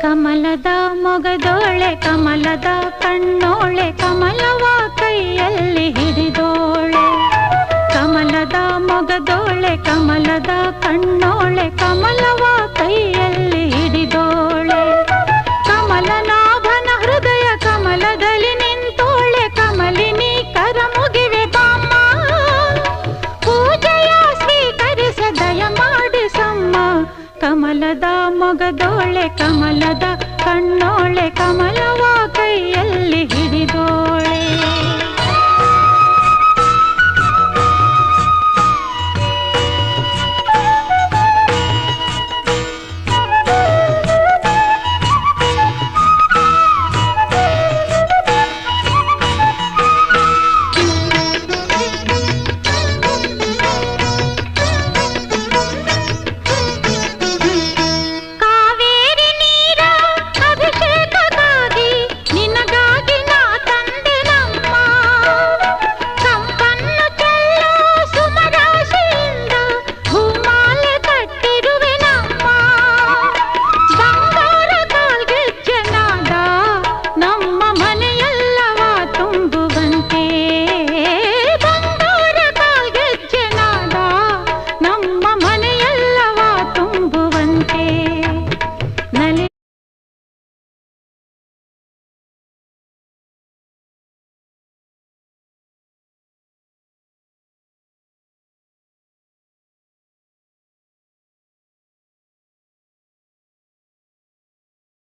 ಕಮಲದ ಮೊಗದೋಳೆ ಕಮಲದ ಕಣ್ಣೋಳೆ ಕಮಲವ ಕೈಯಲ್ಲಿ ಹಿಡಿದೋಳೆ ಕಮಲದ ಮೊಗದೋಳೆ ಕಮಲದ ಕಣ್ಣೋಳೆ ಕಮಲವ ಕೈಯಲ್ಲಿ ಹಿಡಿದೋಳೆ ಕಮಲನಾಭನ ಹೃದಯ ಕಮಲದಲ್ಲಿ ನಿಂತೋಳೆ ಕಮಲಿನಿ ಕರ ಮುಗಿವೆ ಬಾಮ್ಮ ಪೂಜೆಯ ಸ್ವೀಕರಿಸ ದಯ ಮಾಡಿಸಮ್ಮ ಕಮಲದ ಮೊಗದೋಳೆ ಕಮಲದ ಕಣ್ಣೋಳೆ ಕಮಲವ ಕೈಯಲ್ಲಿ ಹಿಡಿದೋಳೆ